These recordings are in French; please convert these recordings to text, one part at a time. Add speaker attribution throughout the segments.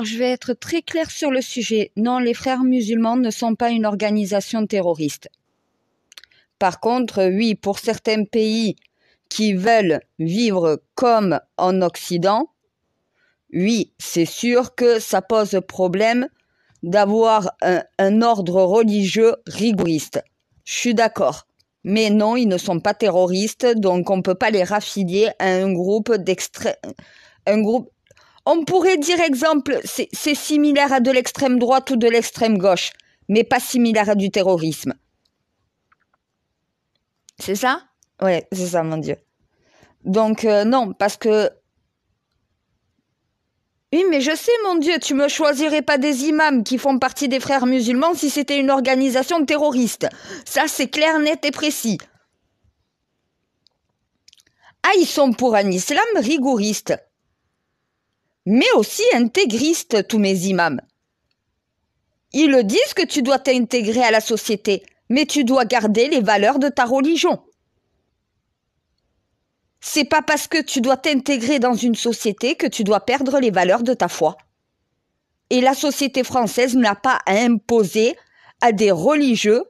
Speaker 1: Je vais être très claire sur le sujet. Non, les frères musulmans ne sont pas une organisation terroriste. Par contre, oui, pour certains pays qui veulent vivre comme en Occident, oui, c'est sûr que ça pose problème d'avoir un ordre religieux rigoriste. Je suis d'accord. Mais non, ils ne sont pas terroristes, donc on ne peut pas les raffilier à un groupe d'extrême... On pourrait dire, exemple, c'est similaire à de l'extrême droite ou de l'extrême gauche, mais pas similaire à du terrorisme. C'est ça? Ouais, c'est ça, mon Dieu. Donc, non, parce que... Oui, mais je sais, mon Dieu, tu me choisirais pas des imams qui font partie des frères musulmans si c'était une organisation terroriste. Ça, c'est clair, net et précis. Ah, ils sont pour un islam rigoriste, mais aussi intégriste, tous mes imams. Ils le disent que tu dois t'intégrer à la société, mais tu dois garder les valeurs de ta religion. C'est pas parce que tu dois t'intégrer dans une société que tu dois perdre les valeurs de ta foi. Et la société française n'a pas à imposer à des religieux,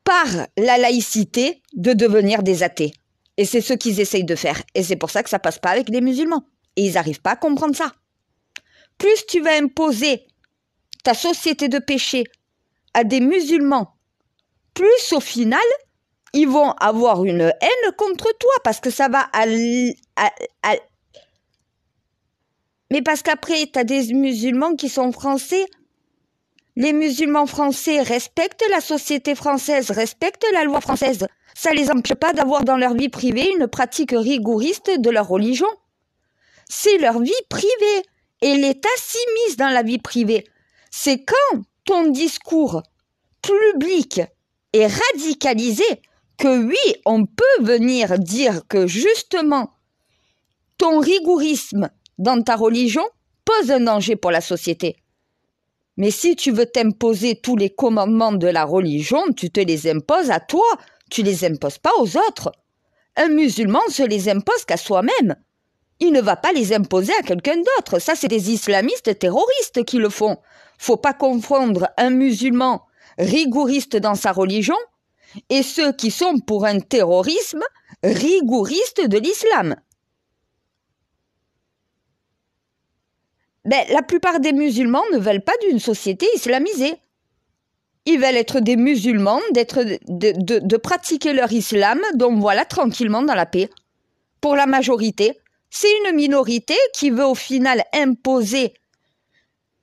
Speaker 1: par la laïcité, de devenir des athées. Et c'est ce qu'ils essayent de faire. Et c'est pour ça que ça passe pas avec les musulmans. Et ils n'arrivent pas à comprendre ça. Plus tu vas imposer ta société de péché à des musulmans, plus au final, ils vont avoir une haine contre toi parce que ça va Mais parce qu'après, tu as des musulmans qui sont français. Les musulmans français respectent la société française, respectent la loi française. Ça ne les empêche pas d'avoir dans leur vie privée une pratique rigoriste de leur religion. C'est leur vie privée et l'État s'immisce dans la vie privée. C'est quand ton discours public est radicalisé que oui, on peut venir dire que justement ton rigorisme dans ta religion pose un danger pour la société. Mais si tu veux t'imposer tous les commandements de la religion, tu te les imposes à toi, tu les imposes pas aux autres. Un musulman se les impose qu'à soi-même. Il ne va pas les imposer à quelqu'un d'autre. Ça, c'est des islamistes terroristes qui le font. Faut pas confondre un musulman rigoriste dans sa religion et ceux qui sont pour un terrorisme rigoriste de l'islam. La plupart des musulmans ne veulent pas d'une société islamisée. Ils veulent être des musulmans, de pratiquer leur islam, donc voilà, tranquillement dans la paix. Pour la majorité, c'est une minorité qui veut au final imposer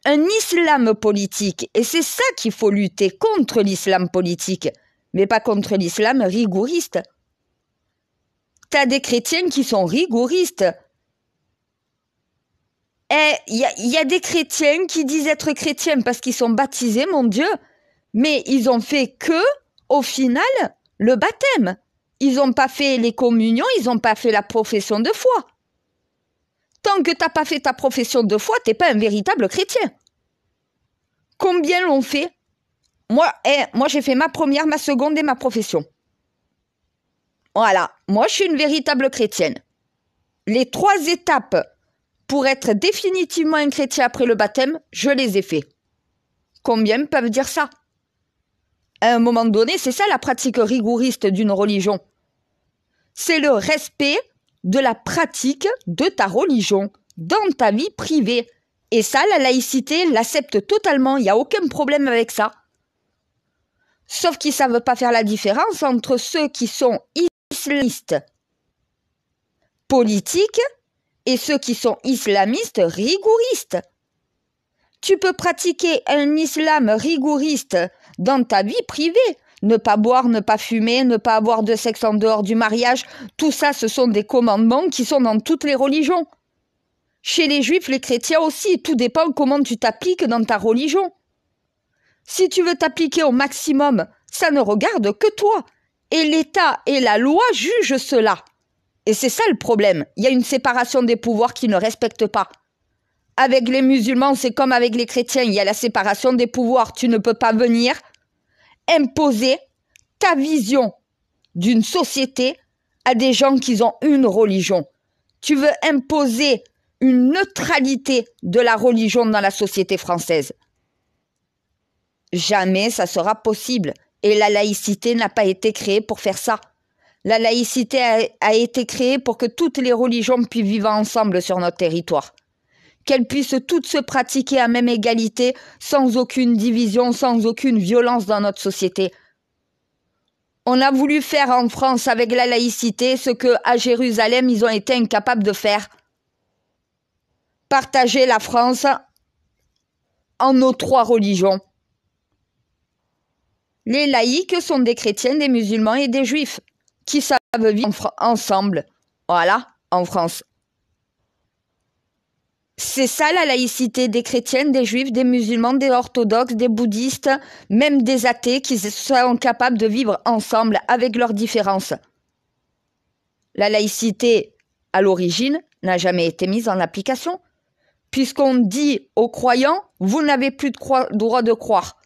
Speaker 1: un islam politique. Et c'est ça qu'il faut lutter, contre l'islam politique, mais pas contre l'islam rigoriste. T'as des chrétiens qui sont rigoristes. Il y a des chrétiens qui disent être chrétiens parce qu'ils sont baptisés, mon Dieu, mais ils ont fait que, au final, le baptême. Ils n'ont pas fait les communions, ils n'ont pas fait la profession de foi. Tant que tu n'as pas fait ta profession de foi, tu n'es pas un véritable chrétien. Combien l'ont fait? Moi, j'ai fait ma première, ma seconde et ma profession. Voilà, moi, je suis une véritable chrétienne. Les 3 étapes pour être définitivement un chrétien après le baptême, je les ai fait. Combien peuvent dire ça? À un moment donné, c'est ça la pratique rigoriste d'une religion. C'est le respect de la pratique de ta religion dans ta vie privée. Et ça, la laïcité l'accepte totalement, il n'y a aucun problème avec ça. Sauf qu'ils ne savent pas faire la différence entre ceux qui sont islamistes politiques et ceux qui sont islamistes rigoristes. Tu peux pratiquer un islam rigoriste dans ta vie privée. Ne pas boire, ne pas fumer, ne pas avoir de sexe en dehors du mariage. Tout ça, ce sont des commandements qui sont dans toutes les religions. Chez les juifs, les chrétiens aussi. Tout dépend comment tu t'appliques dans ta religion. Si tu veux t'appliquer au maximum, ça ne regarde que toi. Et l'État et la loi jugent cela. Et c'est ça le problème. Il y a une séparation des pouvoirs qui ne respecte pas. Avec les musulmans, c'est comme avec les chrétiens. Il y a la séparation des pouvoirs. Tu ne peux pas venir imposer ta vision d'une société à des gens qui ont une religion. Tu veux imposer une neutralité de la religion dans la société française. Jamais ça sera possible. Et la laïcité n'a pas été créée pour faire ça. La laïcité a été créée pour que toutes les religions puissent vivre ensemble sur notre territoire. Qu'elles puissent toutes se pratiquer à même égalité, sans aucune division, sans aucune violence dans notre société. On a voulu faire en France avec la laïcité ce que à Jérusalem ils ont été incapables de faire. Partager la France en nos 3 religions. Les laïcs sont des chrétiens, des musulmans et des juifs qui savent vivre ensemble. Voilà, en France. C'est ça la laïcité, des chrétiens, des juifs, des musulmans, des orthodoxes, des bouddhistes, même des athées qui sont capables de vivre ensemble avec leurs différences. La laïcité, à l'origine, n'a jamais été mise en application, puisqu'on dit aux croyants, vous n'avez plus de droit de croire.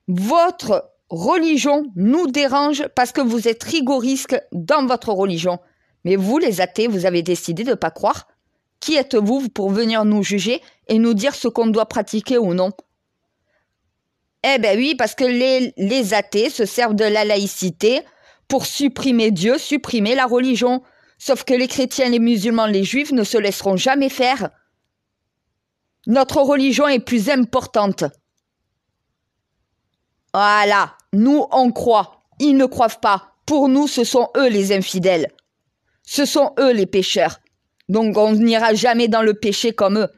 Speaker 1: Votre religion nous dérange parce que vous êtes rigoriste dans votre religion. Mais vous, les athées, vous avez décidé de ne pas croire. Qui êtes-vous pour venir nous juger et nous dire ce qu'on doit pratiquer ou non? Eh bien oui, parce que les athées se servent de la laïcité pour supprimer Dieu, supprimer la religion. Sauf que les chrétiens, les musulmans, les juifs ne se laisseront jamais faire. Notre religion est plus importante. Voilà, nous on croit, ils ne croient pas. Pour nous, ce sont eux les infidèles. Ce sont eux les pécheurs. Donc on n'ira jamais dans le péché comme eux.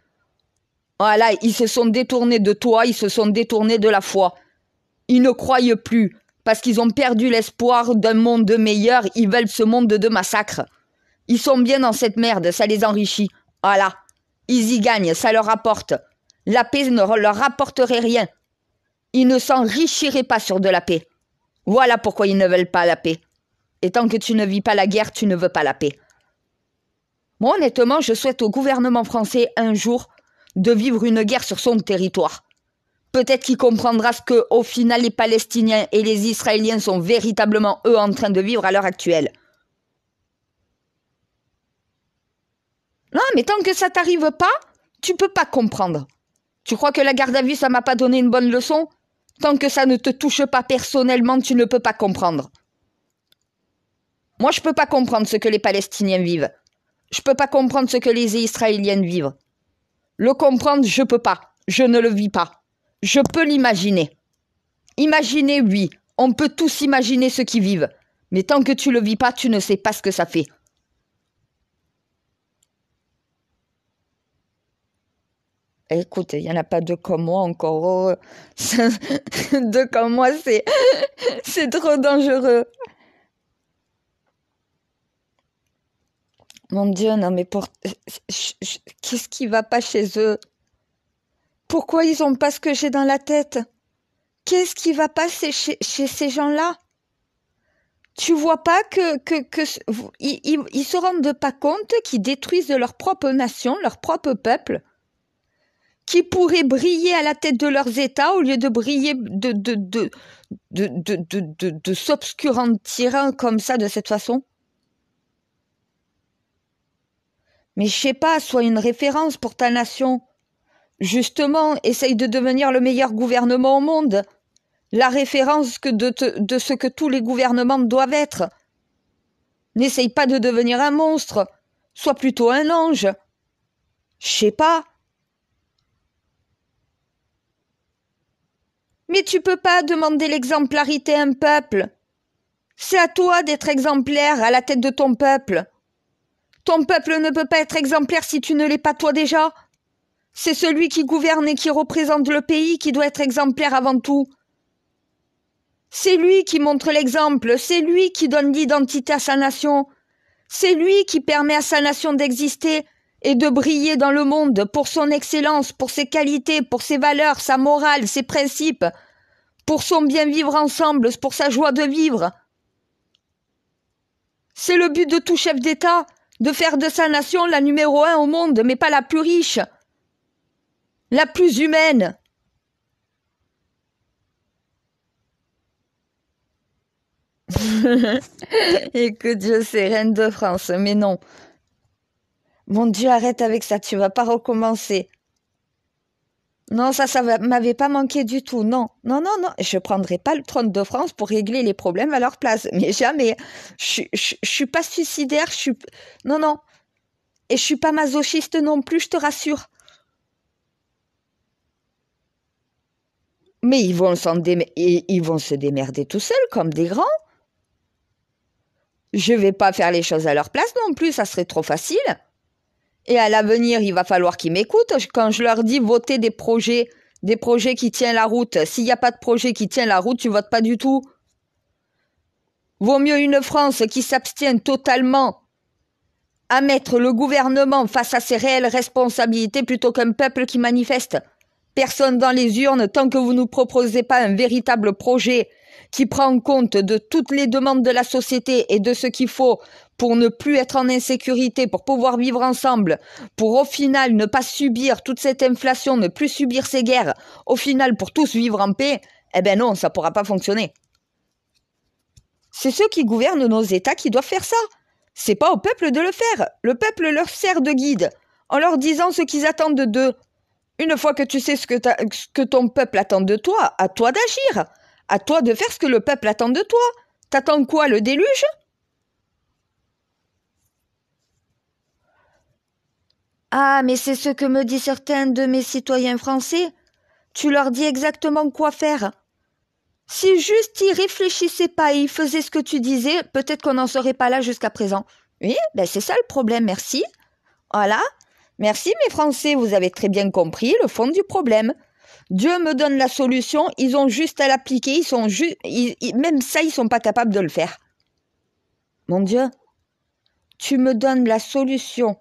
Speaker 1: Voilà, ils se sont détournés de toi, ils se sont détournés de la foi. Ils ne croient plus, parce qu'ils ont perdu l'espoir d'un monde meilleur, ils veulent ce monde de massacre. Ils sont bien dans cette merde, ça les enrichit. Voilà, ils y gagnent, ça leur rapporte. La paix ne leur rapporterait rien. Ils ne s'enrichiraient pas sur de la paix. Voilà pourquoi ils ne veulent pas la paix. Et tant que tu ne vis pas la guerre, tu ne veux pas la paix. Moi, honnêtement, je souhaite au gouvernement français un jour de vivre une guerre sur son territoire. Peut-être qu'il comprendra ce que, au final, les Palestiniens et les Israéliens sont véritablement, eux, en train de vivre à l'heure actuelle. Non, mais tant que ça t'arrive pas, tu peux pas comprendre. Tu crois que la garde à vue, ça m'a pas donné une bonne leçon? Tant que ça ne te touche pas personnellement, tu ne peux pas comprendre. Moi, je peux pas comprendre ce que les Palestiniens vivent. Je peux pas comprendre ce que les Israéliens vivent. Le comprendre, je peux pas. Je ne le vis pas. Je peux l'imaginer. Imaginer, oui. On peut tous imaginer ce qu'ils vivent. Mais tant que tu le vis pas, tu ne sais pas ce que ça fait. Écoute, il n'y en a pas deux comme moi encore. Oh. Deux comme moi, c'est trop dangereux. Mon Dieu, non mais qu'est-ce qui va pas chez eux? Pourquoi ils ont pas ce que j'ai dans la tête? Qu'est-ce qui va pas chez ces gens-là? Tu vois pas ils se rendent pas compte qu'ils détruisent leur propre nation, leur propre peuple, qui pourraient briller à la tête de leurs États au lieu de briller de s'obscurantir comme ça de cette façon? Mais je sais pas, sois une référence pour ta nation. Justement, essaye de devenir le meilleur gouvernement au monde. La référence de ce que tous les gouvernements doivent être. N'essaye pas de devenir un monstre. Sois plutôt un ange. Je sais pas. Mais tu peux pas demander l'exemplarité à un peuple. C'est à toi d'être exemplaire à la tête de ton peuple. Ton peuple ne peut pas être exemplaire si tu ne l'es pas toi déjà. C'est celui qui gouverne et qui représente le pays qui doit être exemplaire avant tout. C'est lui qui montre l'exemple, c'est lui qui donne l'identité à sa nation. C'est lui qui permet à sa nation d'exister et de briller dans le monde pour son excellence, pour ses qualités, pour ses valeurs, sa morale, ses principes, pour son bien vivre ensemble, pour sa joie de vivre. C'est le but de tout chef d'État, de faire de sa nation la numéro 1 au monde, mais pas la plus riche, la plus humaine. Écoute, je sais, reine de France, mais non. Mon Dieu, arrête avec ça, tu vas pas recommencer. Non, ça m'avait pas manqué du tout. Non, non, non, non. Je prendrai pas le trône de France pour régler les problèmes à leur place. Mais jamais. Je suis pas suicidaire, Non, non. Et je suis pas masochiste non plus, je te rassure. Mais ils vont se démerder tout seuls, comme des grands. Je vais pas faire les choses à leur place non plus, ça serait trop facile. Et à l'avenir, il va falloir qu'ils m'écoutent. Quand je leur dis voter des projets qui tiennent la route, s'il n'y a pas de projet qui tient la route, tu votes pas du tout. Vaut mieux une France qui s'abstient totalement à mettre le gouvernement face à ses réelles responsabilités plutôt qu'un peuple qui manifeste. Personne dans les urnes, tant que vous ne nous proposez pas un véritable projet qui prend en compte de toutes les demandes de la société et de ce qu'il faut pour ne plus être en insécurité, pour pouvoir vivre ensemble, pour au final ne pas subir toute cette inflation, ne plus subir ces guerres, au final pour tous vivre en paix, eh ben non, ça ne pourra pas fonctionner. C'est ceux qui gouvernent nos États qui doivent faire ça. C'est pas au peuple de le faire. Le peuple leur sert de guide en leur disant ce qu'ils attendent d'eux. Une fois que tu sais ce que ton peuple attend de toi, à toi d'agir. À toi de faire ce que le peuple attend de toi. T'attends quoi, le déluge? Ah, mais c'est ce que me disent certains de mes citoyens français. Tu leur dis exactement quoi faire. Si juste ils réfléchissaient pas et ils faisaient ce que tu disais, peut-être qu'on n'en serait pas là jusqu'à présent. Oui, ben c'est ça le problème, merci. Voilà. Merci mes Français, vous avez très bien compris le fond du problème. Dieu me donne la solution, ils ont juste à l'appliquer, même ça, ils sont pas capables de le faire. Mon Dieu, tu me donnes la solution.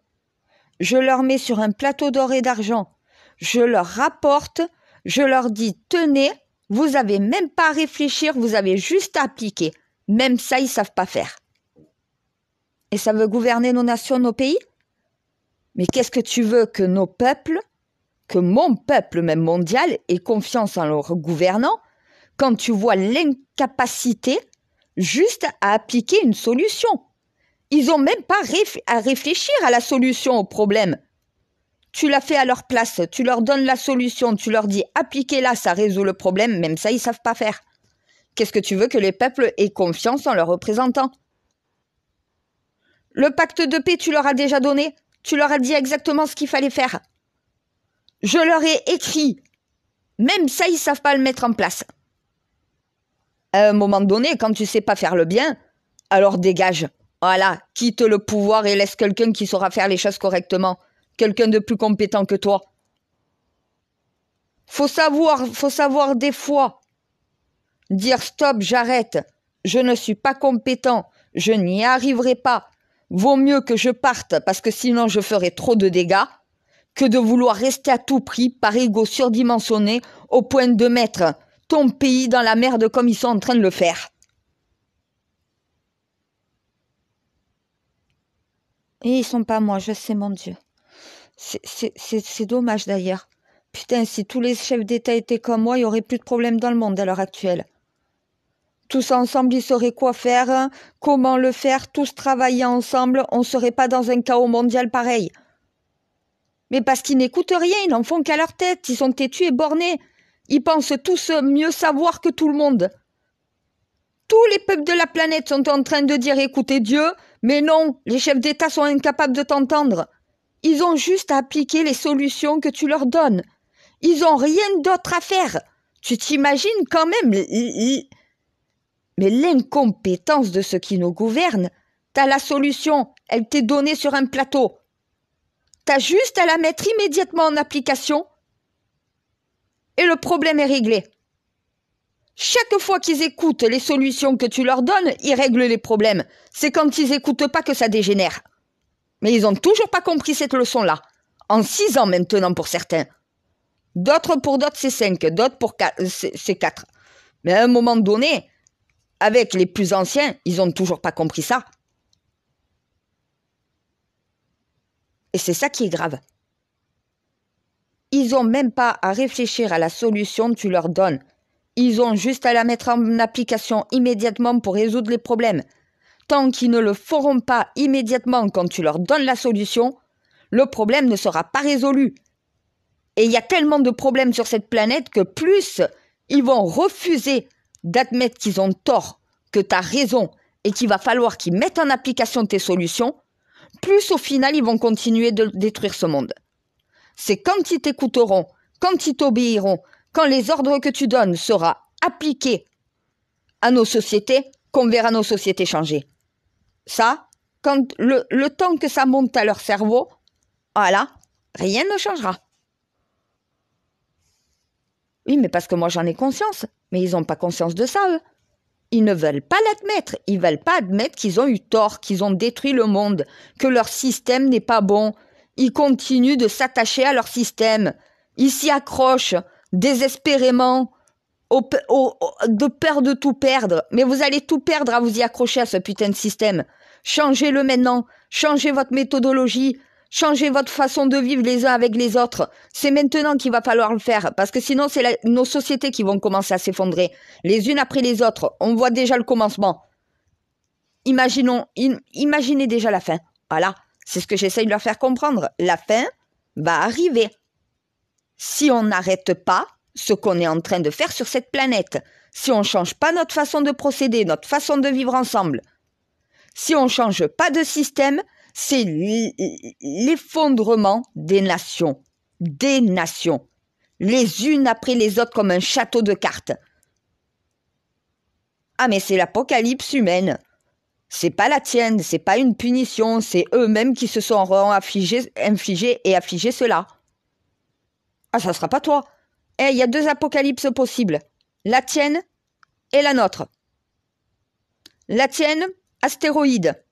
Speaker 1: Je leur mets sur un plateau d'or et d'argent. Je leur rapporte, je leur dis, tenez, vous avez même pas à réfléchir, vous avez juste à appliquer. Même ça, ils savent pas faire. Et ça veut gouverner nos nations, nos pays? Mais qu'est-ce que tu veux que nos peuples, que mon peuple même mondial, ait confiance en leurs gouvernants quand tu vois l'incapacité juste à appliquer une solution? Ils n'ont même pas à réfléchir à la solution au problème. Tu l'as fait à leur place, tu leur donnes la solution, tu leur dis appliquez-la, ça résout le problème, même ça ils ne savent pas faire. Qu'est-ce que tu veux que les peuples aient confiance en leurs représentants? Le pacte de paix, tu leur as déjà donné? Tu leur as dit exactement ce qu'il fallait faire. Je leur ai écrit. Même ça, ils ne savent pas le mettre en place. À un moment donné, quand tu ne sais pas faire le bien, alors dégage. Voilà, quitte le pouvoir et laisse quelqu'un qui saura faire les choses correctement. Quelqu'un de plus compétent que toi. Faut savoir des fois dire stop, j'arrête. Je ne suis pas compétent. Je n'y arriverai pas. Vaut mieux que je parte parce que sinon je ferai trop de dégâts que de vouloir rester à tout prix par ego surdimensionné au point de mettre ton pays dans la merde comme ils sont en train de le faire. Et ils sont pas moi, je sais, mon Dieu. C'est dommage d'ailleurs. Putain, si tous les chefs d'État étaient comme moi, il n'y aurait plus de problème dans le monde à l'heure actuelle. Tous ensemble, ils sauraient quoi faire, comment le faire, tous travailler ensemble, on ne serait pas dans un chaos mondial pareil. Mais parce qu'ils n'écoutent rien, ils n'en font qu'à leur tête, ils sont têtus et bornés. Ils pensent tous mieux savoir que tout le monde. Tous les peuples de la planète sont en train de dire écoutez Dieu, mais non, les chefs d'État sont incapables de t'entendre. Ils ont juste à appliquer les solutions que tu leur donnes. Ils n'ont rien d'autre à faire. Tu t'imagines quand même... Mais l'incompétence de ceux qui nous gouvernent, t'as la solution, elle t'est donnée sur un plateau. T'as juste à la mettre immédiatement en application et le problème est réglé. Chaque fois qu'ils écoutent les solutions que tu leur donnes, ils règlent les problèmes. C'est quand ils n'écoutent pas que ça dégénère. Mais ils n'ont toujours pas compris cette leçon-là. En 6 ans maintenant pour certains. Pour d'autres c'est 5, d'autres c'est 4. Mais à un moment donné... Avec les plus anciens, ils n'ont toujours pas compris ça. Et c'est ça qui est grave. Ils n'ont même pas à réfléchir à la solution que tu leur donnes. Ils ont juste à la mettre en application immédiatement pour résoudre les problèmes. Tant qu'ils ne le feront pas immédiatement quand tu leur donnes la solution, le problème ne sera pas résolu. Et il y a tellement de problèmes sur cette planète que plus ils vont refuser d'admettre qu'ils ont tort, que tu as raison et qu'il va falloir qu'ils mettent en application tes solutions, plus au final ils vont continuer de détruire ce monde. C'est quand ils t'écouteront, quand ils t'obéiront, quand les ordres que tu donnes seront appliqués à nos sociétés, qu'on verra nos sociétés changer. Ça, quand le temps que ça monte à leur cerveau, voilà, rien ne changera. Oui, mais parce que moi j'en ai conscience. Mais ils n'ont pas conscience de ça, eux. Ils ne veulent pas l'admettre. Ils ne veulent pas admettre qu'ils ont eu tort, qu'ils ont détruit le monde, que leur système n'est pas bon. Ils continuent de s'attacher à leur système. Ils s'y accrochent désespérément, de peur de tout perdre. Mais vous allez tout perdre à vous y accrocher à ce putain de système. Changez-le maintenant. Changez votre méthodologie. Changez votre façon de vivre les uns avec les autres. C'est maintenant qu'il va falloir le faire, parce que sinon c'est nos sociétés qui vont commencer à s'effondrer, les unes après les autres. On voit déjà le commencement. Imaginez déjà la fin. Voilà, c'est ce que j'essaye de leur faire comprendre. La fin va arriver. Si on n'arrête pas ce qu'on est en train de faire sur cette planète, si on ne change pas notre façon de procéder, notre façon de vivre ensemble, si on ne change pas de système, c'est l'effondrement des nations, les unes après les autres comme un château de cartes. Ah mais c'est l'apocalypse humaine, c'est pas la tienne, c'est pas une punition, c'est eux-mêmes qui se sont infligés cela. Ah ça sera pas toi. Il y a 2 apocalypses possibles, la tienne et la nôtre. La tienne, astéroïde.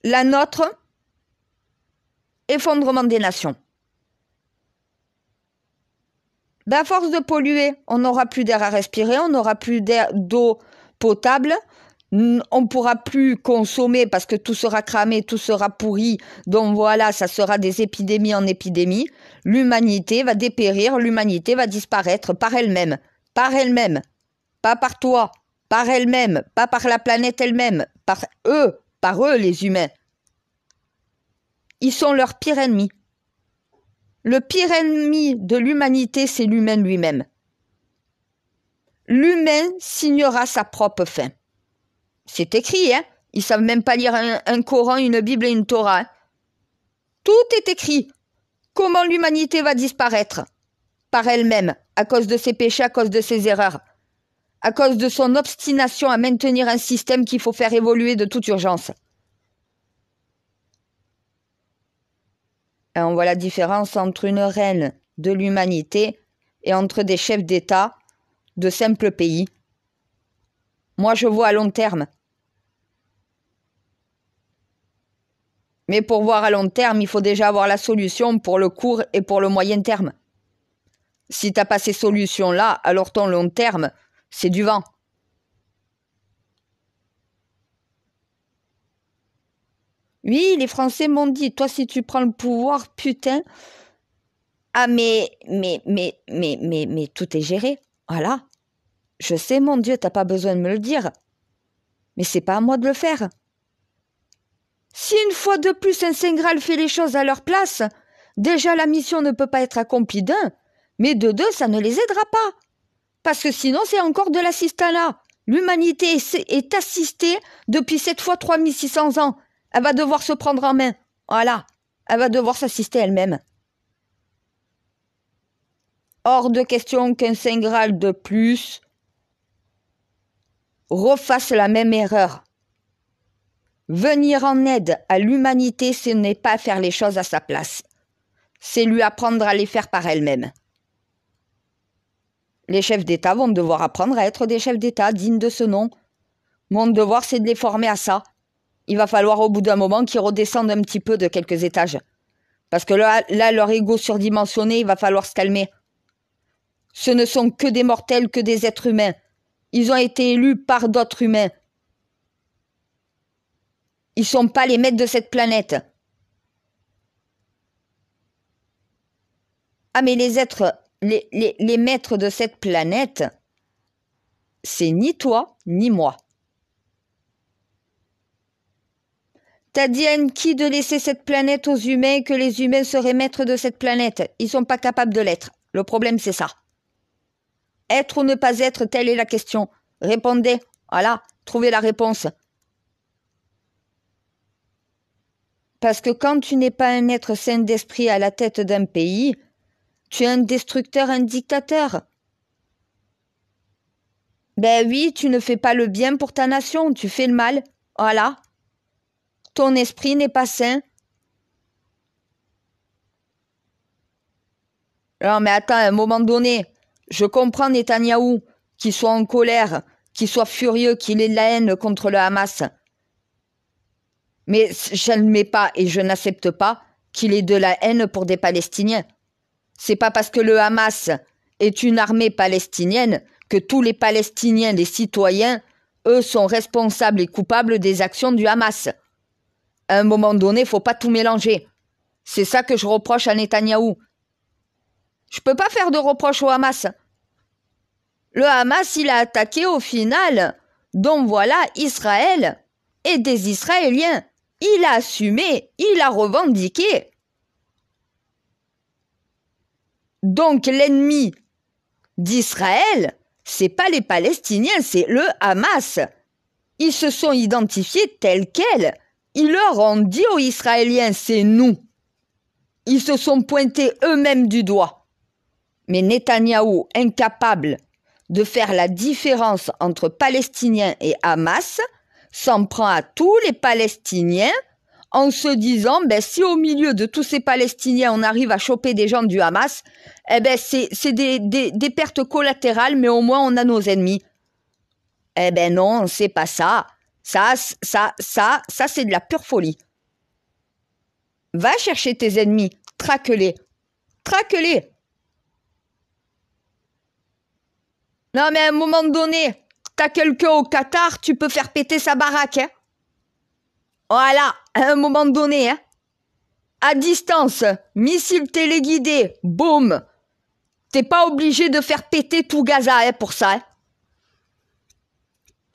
Speaker 1: La nôtre, effondrement des nations. Ben à force de polluer, on n'aura plus d'air à respirer, on n'aura plus d'eau potable, on ne pourra plus consommer parce que tout sera cramé, tout sera pourri, donc voilà, ça sera des épidémies en épidémies. L'humanité va dépérir, l'humanité va disparaître par elle-même, pas par toi, par elle-même, pas par la planète elle-même, par eux les humains. Ils sont leur pire ennemi. Le pire ennemi de l'humanité, c'est l'humain lui-même. L'humain signera sa propre fin. C'est écrit, hein. Ils savent même pas lire un Coran, une Bible et une Torah. Hein. Tout est écrit. Comment l'humanité va disparaître par elle-même, à cause de ses péchés, à cause de ses erreurs, à cause de son obstination à maintenir un système qu'il faut faire évoluer de toute urgence. Et on voit la différence entre une reine de l'humanité et entre des chefs d'État de simples pays. Moi, je vois à long terme. Mais pour voir à long terme, il faut déjà avoir la solution pour le court et pour le moyen terme. Si tu n'as pas ces solutions-là, alors ton long terme, c'est du vent. Oui, les Français m'ont dit, toi, si tu prends le pouvoir, putain. Ah, mais tout est géré. Voilà. Je sais, mon Dieu, t'as pas besoin de me le dire. Mais c'est pas à moi de le faire. Si une fois de plus un Saint Graal fait les choses à leur place, déjà la mission ne peut pas être accomplie d'un, mais de 2, ça ne les aidera pas. Parce que sinon, c'est encore de l'assistanat. L'humanité est assistée depuis 7 fois 3600 ans. Elle va devoir se prendre en main. Voilà. Elle va devoir s'assister elle-même. Hors de question qu'un Saint Graal de plus refasse la même erreur. Venir en aide à l'humanité, ce n'est pas faire les choses à sa place. C'est lui apprendre à les faire par elle-même. Les chefs d'État vont devoir apprendre à être des chefs d'État dignes de ce nom. Mon devoir, c'est de les former à ça. Il va falloir au bout d'un moment qu'ils redescendent un petit peu de quelques étages. Parce que là, leur ego surdimensionné, il va falloir se calmer. Ce ne sont que des mortels, que des êtres humains. Ils ont été élus par d'autres humains. Ils ne sont pas les maîtres de cette planète. Ah, mais les maîtres de cette planète, c'est ni toi, ni moi. T'as dit à Enki de laisser cette planète aux humains et que les humains seraient maîtres de cette planète. Ils sont pas capables de l'être. Le problème, c'est ça. Être ou ne pas être, telle est la question. Répondez. Voilà, trouvez la réponse. Parce que quand tu n'es pas un être sain d'esprit à la tête d'un pays, tu es un destructeur, un dictateur. Ben oui, tu ne fais pas le bien pour ta nation, tu fais le mal. Voilà. Ton esprit n'est pas sain. Non, mais attends, à un moment donné, je comprends Netanyahou, qu'il soit en colère, qu'il soit furieux, qu'il ait de la haine contre le Hamas. Mais je n'admets pas et je n'accepte pas qu'il ait de la haine pour des Palestiniens. C'est pas parce que le Hamas est une armée palestinienne que tous les Palestiniens, les citoyens, eux, sont responsables et coupables des actions du Hamas. À un moment donné, il ne faut pas tout mélanger. C'est ça que je reproche à Netanyahou. Je ne peux pas faire de reproche au Hamas. Le Hamas, il a attaqué au final, donc voilà, Israël et des Israéliens. Il a assumé, il a revendiqué. Donc l'ennemi d'Israël, c'est pas les Palestiniens, c'est le Hamas. Ils se sont identifiés tels quels. Ils leur ont dit aux Israéliens, c'est nous. Ils se sont pointés eux-mêmes du doigt. Mais Netanyahou, incapable de faire la différence entre Palestiniens et Hamas, s'en prend à tous les Palestiniens en se disant, si au milieu de tous ces Palestiniens, on arrive à choper des gens du Hamas, c'est des pertes collatérales, mais au moins on a nos ennemis. Non, c'est pas ça. Ça, c'est de la pure folie. Va chercher tes ennemis, traque-les. Traque-les. Non, mais à un moment donné, t'as quelqu'un au Qatar, tu peux faire péter sa baraque. Hein. Voilà, à un moment donné. Hein. À distance, missile téléguidé, boum. T'es pas obligé de faire péter tout Gaza pour ça. Hein.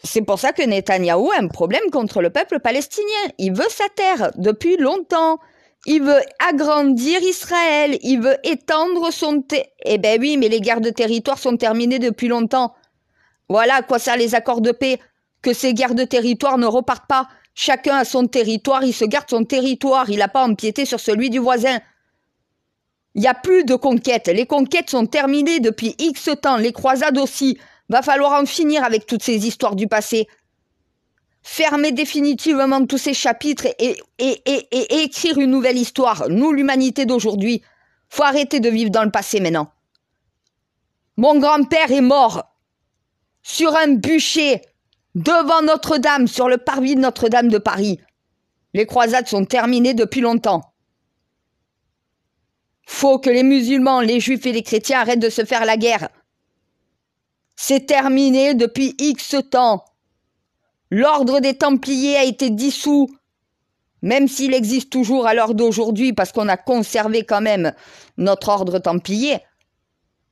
Speaker 1: C'est pour ça que Netanyahou a un problème contre le peuple palestinien. Il veut sa terre depuis longtemps. Il veut agrandir Israël. Il veut étendre son... Eh ben oui, mais les guerres de territoire sont terminées depuis longtemps. Voilà à quoi servent les accords de paix. Que ces guerres de territoire ne repartent pas. Chacun a son territoire, il se garde son territoire. Il n'a pas empiété sur celui du voisin. Il n'y a plus de conquêtes. Les conquêtes sont terminées depuis X temps. Les croisades aussi. Va falloir en finir avec toutes ces histoires du passé. Fermer définitivement tous ces chapitres et écrire une nouvelle histoire. Nous, l'humanité d'aujourd'hui. Faut arrêter de vivre dans le passé maintenant. Mon grand-père est mort sur un bûcher devant Notre-Dame, sur le parvis de Notre-Dame de Paris. Les croisades sont terminées depuis longtemps. Faut que les musulmans, les juifs et les chrétiens arrêtent de se faire la guerre. C'est terminé depuis X temps. L'ordre des Templiers a été dissous, même s'il existe toujours à l'heure d'aujourd'hui, parce qu'on a conservé quand même notre ordre templier.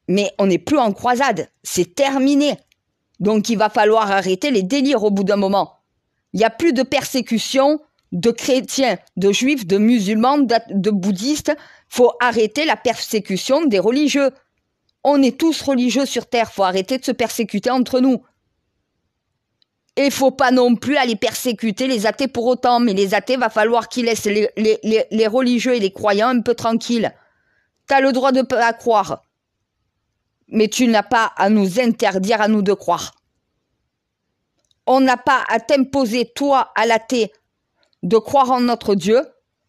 Speaker 1: Mais on n'est plus en croisade, c'est terminé. Donc il va falloir arrêter les délires au bout d'un moment. Il n'y a plus de persécution de chrétiens, de juifs, de musulmans, de bouddhistes. Il faut arrêter la persécution des religieux. On est tous religieux sur Terre, il faut arrêter de se persécuter entre nous. Et il ne faut pas non plus aller persécuter les athées pour autant, mais les athées, va falloir qu'ils laissent les religieux et les croyants un peu tranquilles. Tu as le droit de ne pas croire, mais tu n'as pas à nous interdire à nous de croire. On n'a pas à t'imposer, toi, à l'athée, de croire en notre Dieu,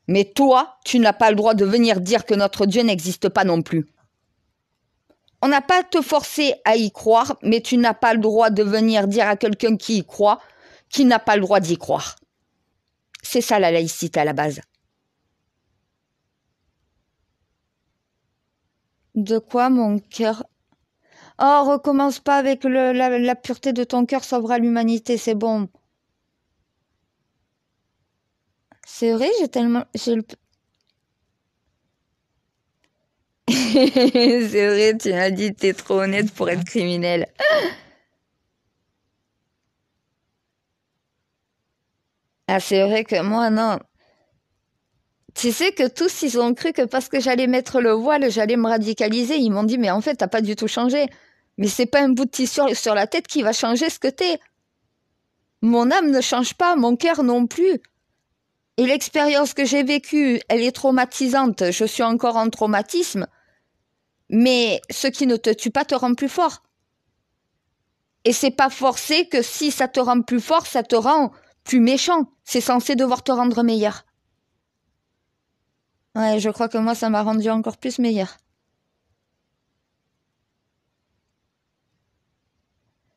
Speaker 1: mais toi, tu n'as pas le droit de venir dire que notre Dieu n'existe pas non plus. On n'a pas à te forcer à y croire, mais tu n'as pas le droit de venir dire à quelqu'un qui y croit qu'il n'a pas le droit d'y croire. C'est ça la laïcité à la base. De quoi mon cœur... Oh, recommence pas avec la pureté de ton cœur sauvera l'humanité, c'est bon. C'est vrai, j'ai tellement... C'est vrai, tu m'as dit, t'es trop honnête pour être criminel. Ah, c'est vrai que moi, non. Tu sais que tous, ils ont cru que parce que j'allais mettre le voile, j'allais me radicaliser. Ils m'ont dit, mais en fait, t'as pas du tout changé. Mais c'est pas un bout de tissu sur la tête qui va changer ce que t'es. Mon âme ne change pas, mon cœur non plus. Et l'expérience que j'ai vécue, elle est traumatisante. Je suis encore en traumatisme. Mais ce qui ne te tue pas te rend plus fort. Et c'est pas forcé que si ça te rend plus fort, ça te rend plus méchant. C'est censé devoir te rendre meilleur. Ouais, je crois que moi, ça m'a rendu encore plus meilleur.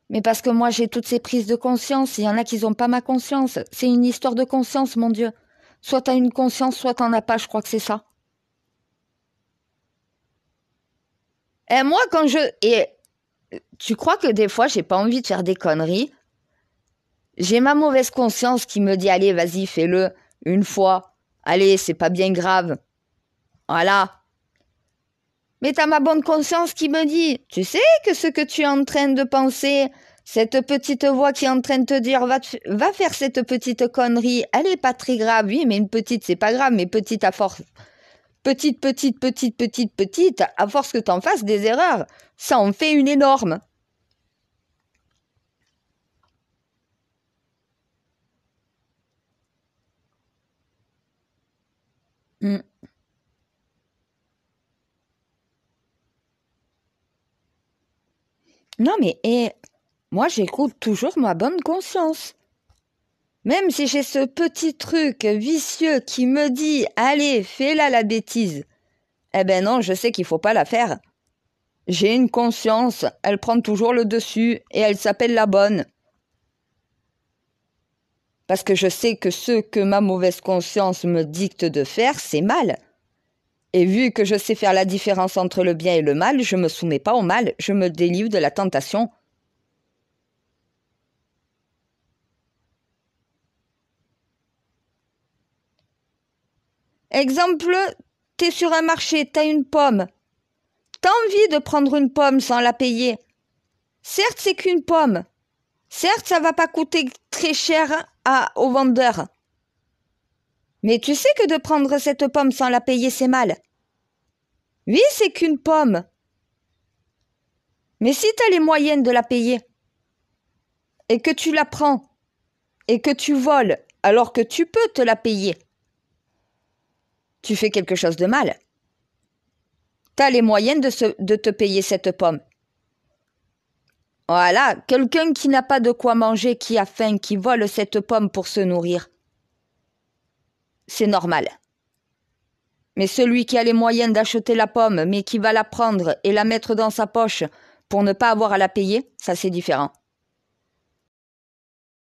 Speaker 1: Mais parce que moi, j'ai toutes ces prises de conscience. Il y en a qui n'ont pas ma conscience. C'est une histoire de conscience, mon Dieu. Soit t'as une conscience, soit t'en as pas. Je crois que c'est ça. Et moi, quand je... Et tu crois que des fois, j'ai pas envie de faire des conneries? J'ai ma mauvaise conscience qui me dit, allez, vas-y, fais-le une fois. Allez, c'est pas bien grave. Voilà. Mais t'as ma bonne conscience qui me dit, tu sais que ce que tu es en train de penser, cette petite voix qui est en train de te dire, va faire cette petite connerie, elle est pas très grave. Oui, mais une petite, c'est pas grave, mais petite à force. Petite, à force que t'en fasses des erreurs, ça en fait une énorme. Mm. Non, mais moi, j'écoute toujours ma bonne conscience. Même si j'ai ce petit truc vicieux qui me dit, allez, fais-la la bêtise. Eh ben non, je sais qu'il faut pas la faire. J'ai une conscience, elle prend toujours le dessus et elle s'appelle la bonne. Parce que je sais que ce que ma mauvaise conscience me dicte de faire, c'est mal. Et vu que je sais faire la différence entre le bien et le mal, je me soumets pas au mal, je me délivre de la tentation. Exemple, t'es sur un marché, t'as une pomme. T'as envie de prendre une pomme sans la payer. Certes, c'est qu'une pomme. Certes, ça va pas coûter très cher au vendeur. Mais tu sais que de prendre cette pomme sans la payer, c'est mal. Oui, c'est qu'une pomme. Mais si tu as les moyens de la payer, et que tu la prends, et que tu voles, alors que tu peux te la payer, tu fais quelque chose de mal. Tu as les moyens de te payer cette pomme. Voilà, quelqu'un qui n'a pas de quoi manger, qui a faim, qui vole cette pomme pour se nourrir, c'est normal. Mais celui qui a les moyens d'acheter la pomme, mais qui va la prendre et la mettre dans sa poche pour ne pas avoir à la payer, ça c'est différent.